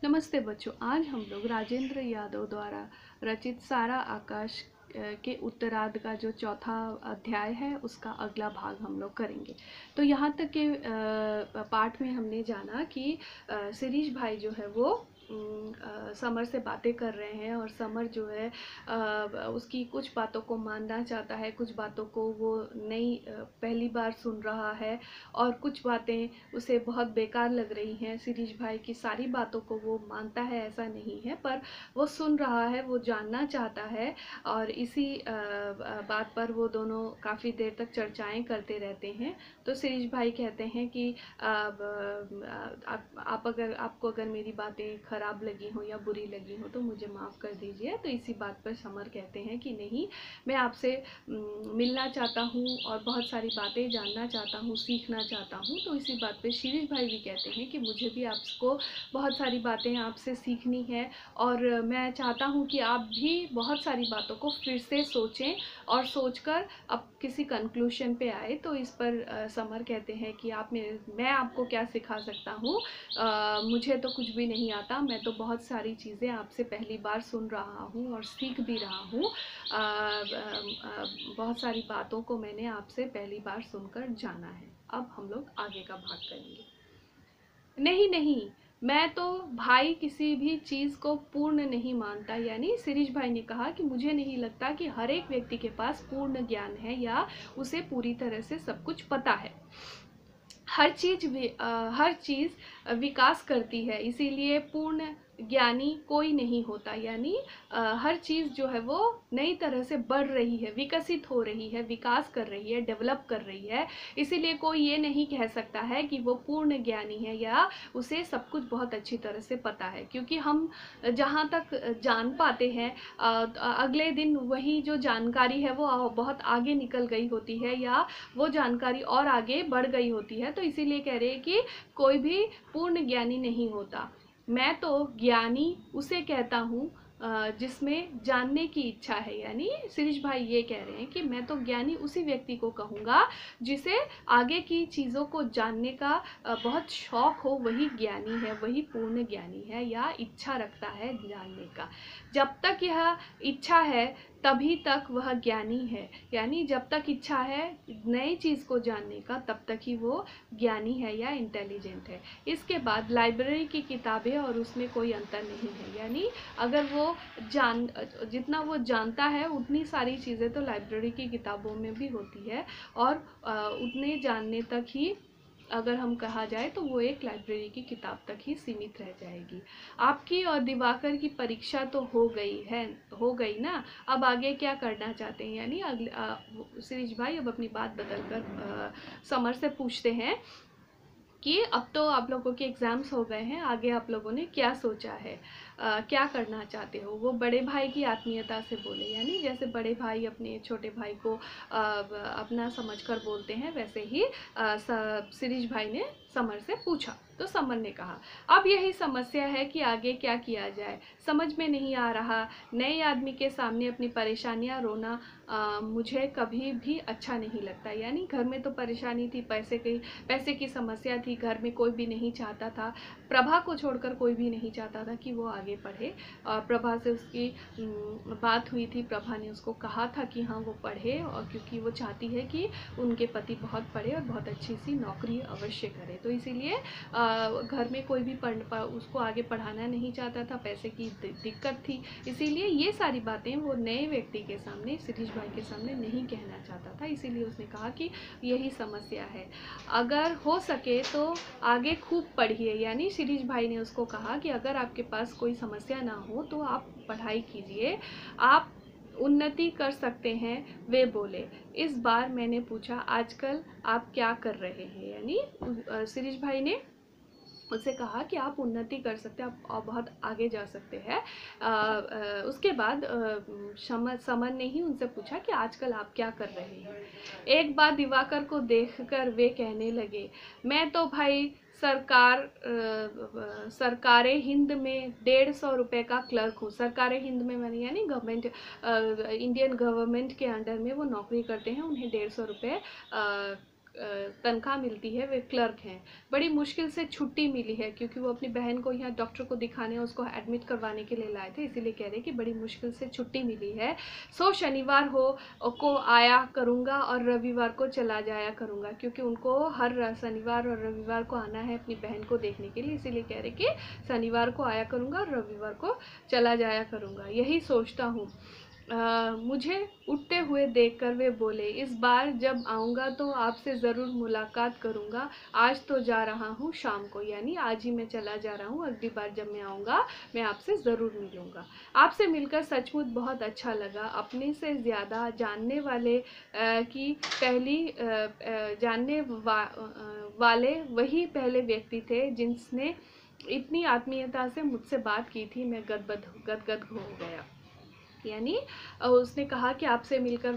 नमस्ते बच्चों। आज हम लोग राजेंद्र यादव द्वारा रचित सारा आकाश के उत्तरार्ध का जो चौथा अध्याय है उसका अगला भाग हम लोग करेंगे। तो यहाँ तक के पाठ में हमने जाना कि शिरीष भाई जो है वो समर से बातें कर रहे हैं और समर जो है उसकी कुछ बातों को मानना चाहता है, कुछ बातों को वो नहीं पहली बार सुन रहा है और कुछ बातें उसे बहुत बेकार लग रही हैं। शिरीष भाई की सारी बातों को वो मानता है ऐसा नहीं है, पर वो सुन रहा है, वो जानना चाहता है और इसी बात पर वो दोनों काफ़ी देर तक चर्चाएं करते रहते हैं। तो शिरीष भाई कहते हैं कि आप अगर आपको अगर मेरी बातें ख़राब लगी हो या बुरी लगी हो तो मुझे माफ़ कर दीजिए। तो इसी बात पर समर कहते हैं कि नहीं, मैं आपसे मिलना चाहता हूँ और बहुत सारी बातें जानना चाहता हूँ, सीखना चाहता हूँ। तो इसी बात पे शिरीष भाई भी कहते हैं कि मुझे भी आपको बहुत सारी बातें आपसे सीखनी है और मैं चाहता हूँ कि आप भी बहुत सारी बातों को फिर से सोचें और सोचकर अब किसी कंक्लूशन पे आए। तो इस पर समर कहते हैं कि मैं आपको क्या सिखा सकता हूँ, मुझे तो कुछ भी नहीं आता, मैं तो बहुत सारी चीज़ें आपसे पहली बार सुन रहा हूँ और सीख भी रहा हूँ। बहुत सारी बातों को मैंने आपसे पहली बार सुनकर जाना है। अब हम लोग आगे का भाग करेंगे। नहीं नहीं, मैं तो भाई किसी भी चीज़ को पूर्ण नहीं मानता। यानी शिरीष भाई ने कहा कि मुझे नहीं लगता कि हर एक व्यक्ति के पास पूर्ण ज्ञान है या उसे पूरी तरह से सब कुछ पता है। हर चीज़ विकास करती है, इसीलिए पूर्ण ज्ञानी कोई नहीं होता। यानी हर चीज़ जो है वो नई तरह से बढ़ रही है, विकसित हो रही है, विकास कर रही है, डेवलप कर रही है। इसीलिए कोई ये नहीं कह सकता है कि वो पूर्ण ज्ञानी है या उसे सब कुछ बहुत अच्छी तरह से पता है, क्योंकि हम जहाँ तक जान पाते हैं अगले दिन वही जो जानकारी है वो बहुत आगे निकल गई होती है या वो जानकारी और आगे बढ़ गई होती है। तो इसीलिए कह रहे हैं कि कोई भी पूर्ण ज्ञानी नहीं होता। मैं तो ज्ञानी उसे कहता हूँ जिसमें जानने की इच्छा है। यानी शिरीष भाई ये कह रहे हैं कि मैं तो ज्ञानी उसी व्यक्ति को कहूँगा जिसे आगे की चीज़ों को जानने का बहुत शौक हो, वही ज्ञानी है, वही पूर्ण ज्ञानी है या इच्छा रखता है जानने का। जब तक यह इच्छा है तभी तक वह ज्ञानी है। यानी जब तक इच्छा है नई चीज़ को जानने का तब तक ही वो ज्ञानी है या इंटेलिजेंट है। इसके बाद लाइब्रेरी की किताबें और उसमें कोई अंतर नहीं है। यानी अगर वो जितना वो जानता है उतनी सारी चीज़ें तो लाइब्रेरी की किताबों में भी होती है और उतने जानने तक ही अगर हम कहा जाए तो वो एक लाइब्रेरी की किताब तक ही सीमित रह जाएगी। आपकी और दिवाकर की परीक्षा तो हो गई ना, अब आगे क्या करना चाहते हैं। यानी अगले शिरीष भाई अब अपनी बात बदलकर समर से पूछते हैं कि अब तो आप लोगों के एग्ज़ाम्स हो गए हैं, आगे आप लोगों ने क्या सोचा है, क्या करना चाहते हो। वो बड़े भाई की आत्मीयता से बोले, यानी जैसे बड़े भाई अपने छोटे भाई को अपना समझकर बोलते हैं, वैसे ही शिरीष भाई ने समर से पूछा। तो समर ने कहा, अब यही समस्या है कि आगे क्या किया जाए, समझ में नहीं आ रहा। नए आदमी के सामने अपनी परेशानियां रोना मुझे कभी भी अच्छा नहीं लगता। यानी घर में तो परेशानी थी, पैसे की समस्या थी, घर में कोई भी नहीं चाहता था, प्रभा को छोड़कर कोई भी नहीं चाहता था कि वो आगे पढ़े। प्रभा से उसकी बात हुई थी, प्रभा ने उसको कहा था कि हाँ वो पढ़े, और क्योंकि वो चाहती है कि उनके पति बहुत पढ़े और बहुत अच्छी सी नौकरी अवश्य करे। तो इसीलिए घर में कोई भी उसको आगे पढ़ाना नहीं चाहता था, पैसे की दिक्कत थी। इसीलिए ये सारी बातें वो नए व्यक्ति के सामने, शिरीष भाई के सामने नहीं कहना चाहता था। इसीलिए उसने कहा कि यही समस्या है, अगर हो सके तो आगे खूब पढ़िए। यानी शिरीष भाई ने उसको कहा कि अगर आपके पास कोई समस्या ना हो तो आप पढ़ाई कीजिए, आप उन्नति कर सकते हैं। वे बोले, इस बार मैंने पूछा, आजकल आप क्या कर रहे हैं। यानी शिरीष भाई ने उससे कहा कि आप उन्नति कर सकते हैं, आप बहुत आगे जा सकते हैं। उसके बाद समर ने ही उनसे पूछा कि आजकल आप क्या कर रहे हैं। एक बार दिवाकर को देखकर वे कहने लगे, मैं तो भाई सरकारे हिंद में 150 रुपये का क्लर्क हूँ। सरकारे हिंद में मैंने यानी गवर्नमेंट, इंडियन गवर्नमेंट के अंडर में वो नौकरी करते हैं, उन्हें 150 रुपये तनख्वाह मिलती है, वे क्लर्क हैं। बड़ी मुश्किल से छुट्टी मिली है क्योंकि वो अपनी बहन को यहाँ डॉक्टर को दिखाने, उसको एडमिट करवाने के लिए लाए थे, इसीलिए कह रहे कि बड़ी मुश्किल से छुट्टी मिली है। सो शनिवार को आया करूँगा और रविवार को चला जाया करूँगा, क्योंकि उनको हर शनिवार और रविवार को आना है अपनी बहन को देखने के लिए, इसीलिए कह रहे कि शनिवार को आया करूँगा और रविवार को चला जाया करूँगा। यही सोचता हूँ। मुझे उठते हुए देखकर वे बोले, इस बार जब आऊँगा तो आपसे ज़रूर मुलाकात करूँगा। आज तो जा रहा हूँ शाम को, यानी आज ही मैं चला जा रहा हूँ, अगली बार जब मैं आऊँगा मैं आपसे ज़रूर मिलूँगा। आपसे मिलकर सचमुच बहुत अच्छा लगा। अपने से ज़्यादा जानने वाले की पहली वाले वही पहले व्यक्ति थे जिसने इतनी आत्मीयता से मुझसे बात की थी। मैं गदगद हो गया। यानी उसने कहा कि आपसे मिलकर,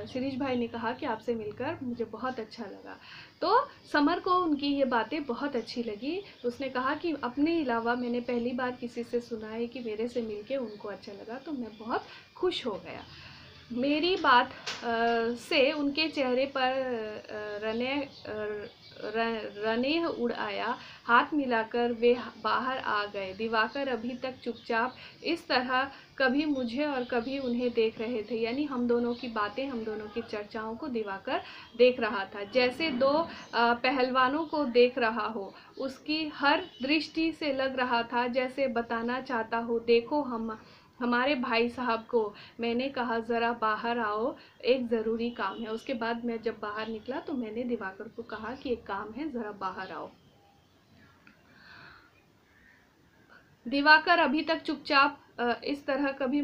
शिरीष भाई ने कहा कि आपसे मिलकर मुझे बहुत अच्छा लगा। तो समर को उनकी ये बातें बहुत अच्छी लगी। उसने कहा कि अपने अलावा मैंने पहली बार किसी से सुना है कि मेरे से मिलके उनको अच्छा लगा, तो मैं बहुत खुश हो गया। मेरी बात से उनके चेहरे पर रने उड़ आया। हाथ मिलाकर वे बाहर आ गए। दिवाकर अभी तक चुपचाप इस तरह कभी मुझे और कभी उन्हें देख रहे थे, यानी हम दोनों की बातें, हम दोनों की चर्चाओं को दिवाकर देख रहा था, जैसे दो पहलवानों को देख रहा हो। उसकी हर दृष्टि से लग रहा था जैसे बताना चाहता हो, देखो हमारे भाई साहब को। मैंने कहा ज़रा बाहर आओ, एक ज़रूरी काम है। उसके बाद मैं जब बाहर निकला तो मैंने दिवाकर को कहा कि एक काम है, ज़रा बाहर आओ। दिवाकर अभी तक चुपचाप इस तरह कभी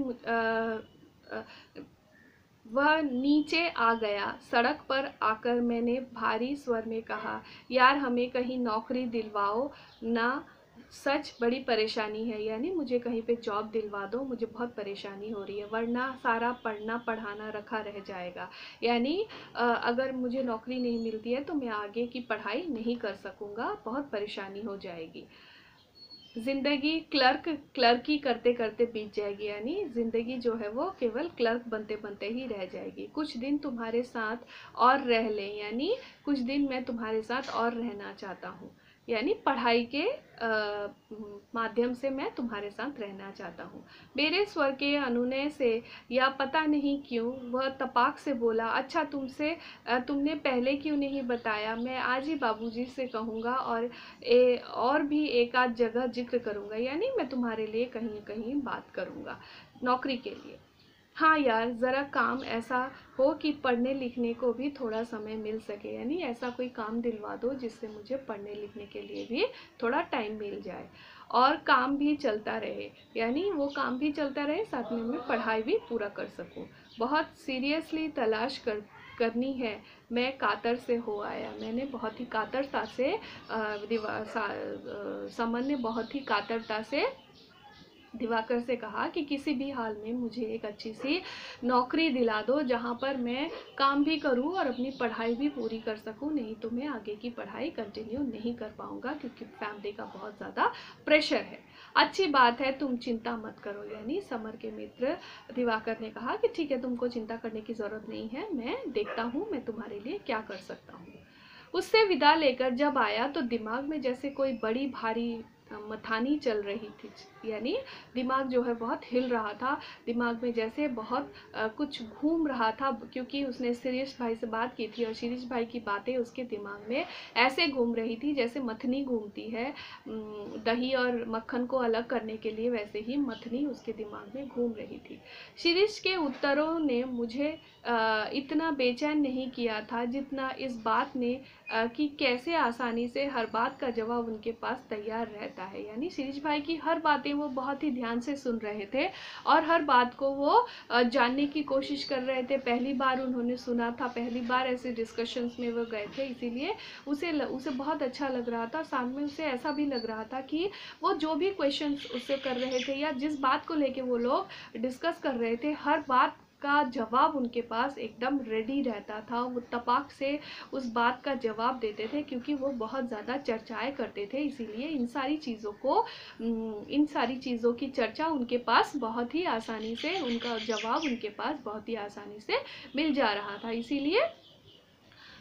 वह नीचे आ गया। सड़क पर आकर मैंने भारी स्वर में कहा, यार हमें कहीं नौकरी दिलवाओ ना, सच बड़ी परेशानी है, यानी मुझे कहीं पे जॉब दिलवा दो, मुझे बहुत परेशानी हो रही है, वरना सारा पढ़ना पढ़ाना रखा रह जाएगा। यानी अगर मुझे नौकरी नहीं मिलती है तो मैं आगे की पढ़ाई नहीं कर सकूँगा, बहुत परेशानी हो जाएगी। जिंदगी क्लर्की करते करते बीत जाएगी, यानी जिंदगी जो है वो केवल क्लर्क बनते बनते ही रह जाएगी। कुछ दिन तुम्हारे साथ और रह लें, यानी कुछ दिन मैं तुम्हारे साथ और रहना चाहता हूँ, यानी पढ़ाई के माध्यम से मैं तुम्हारे साथ रहना चाहता हूँ। मेरे स्वर के अनुनय से या पता नहीं क्यों वह तपाक से बोला, अच्छा तुमने पहले क्यों नहीं बताया? मैं आज ही बाबूजी से कहूँगा और भी एक आध जगह जिक्र करूँगा, यानी मैं तुम्हारे लिए कहीं कहीं बात करूँगा नौकरी के लिए। हाँ यार, ज़रा काम ऐसा हो कि पढ़ने लिखने को भी थोड़ा समय मिल सके, यानी ऐसा कोई काम दिलवा दो जिससे मुझे पढ़ने लिखने के लिए भी थोड़ा टाइम मिल जाए और काम भी चलता रहे, यानी वो काम भी चलता रहे, साथ में मैं पढ़ाई भी पूरा कर सकूं। बहुत सीरियसली तलाश करनी है, मैं कातर से हो आया। मैंने बहुत ही कातरता से समन ने बहुत ही कातरता से दिवाकर से कहा कि किसी भी हाल में मुझे एक अच्छी सी नौकरी दिला दो जहाँ पर मैं काम भी करूँ और अपनी पढ़ाई भी पूरी कर सकूँ, नहीं तो मैं आगे की पढ़ाई कंटिन्यू नहीं कर पाऊँगा क्योंकि फैमिली का बहुत ज़्यादा प्रेशर है। अच्छी बात है, तुम चिंता मत करो, यानी समर के मित्र दिवाकर ने कहा कि ठीक है, तुमको चिंता करने की ज़रूरत नहीं है, मैं देखता हूँ मैं तुम्हारे लिए क्या कर सकता हूँ। उससे विदा लेकर जब आया तो दिमाग में जैसे कोई बड़ी भारी मथानी चल रही थी, यानी दिमाग जो है बहुत हिल रहा था, दिमाग में जैसे बहुत कुछ घूम रहा था, क्योंकि उसने शिरीष भाई से बात की थी और शिरीष भाई की बातें उसके दिमाग में ऐसे घूम रही थी जैसे मथनी घूमती है दही और मक्खन को अलग करने के लिए, वैसे ही मथनी उसके दिमाग में घूम रही थी। शिरीष के उत्तरों ने मुझे इतना बेचैन नहीं किया था जितना इस बात ने कि कैसे आसानी से हर बात का जवाब उनके पास तैयार रहता है, यानी शिरीष भाई की हर बातें वो बहुत ही ध्यान से सुन रहे थे और हर बात को वो जानने की कोशिश कर रहे थे। पहली बार उन्होंने सुना था, पहली बार ऐसे डिस्कशंस में वो गए थे, इसीलिए उसे बहुत अच्छा लग रहा था। साथ में उसे ऐसा भी लग रहा था कि वो जो भी क्वेश्चंस उससे कर रहे थे या जिस बात को लेके वो लोग डिस्कस कर रहे थे, हर बात का जवाब उनके पास एकदम रेडी रहता था। वो तपाक से उस बात का जवाब देते थे क्योंकि वो बहुत ज़्यादा चर्चाएं करते थे, इसीलिए इन सारी चीज़ों की चर्चा उनके पास बहुत ही आसानी से, उनका जवाब उनके पास बहुत ही आसानी से मिल जा रहा था। इसीलिए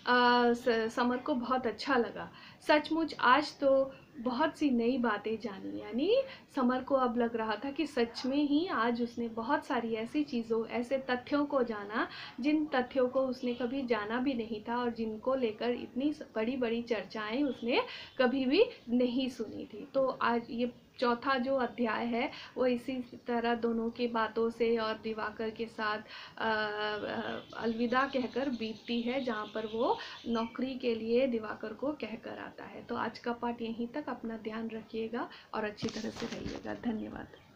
समर को बहुत अच्छा लगा। सचमुच आज तो बहुत सी नई बातें जानी, यानी समर को अब लग रहा था कि सच में ही आज उसने बहुत सारी ऐसी चीज़ों, ऐसे तथ्यों को जाना जिन तथ्यों को उसने कभी जाना भी नहीं था और जिनको लेकर इतनी बड़ी बड़ी चर्चाएं उसने कभी भी नहीं सुनी थी। तो आज ये चौथा जो अध्याय है वो इसी तरह दोनों की बातों से और दिवाकर के साथ अलविदा कहकर बीतती है, जहाँ पर वो नौकरी के लिए दिवाकर को कहकर आता है। तो आज का पाठ यहीं तक। अपना ध्यान रखिएगा और अच्छी तरह से रहिएगा। धन्यवाद।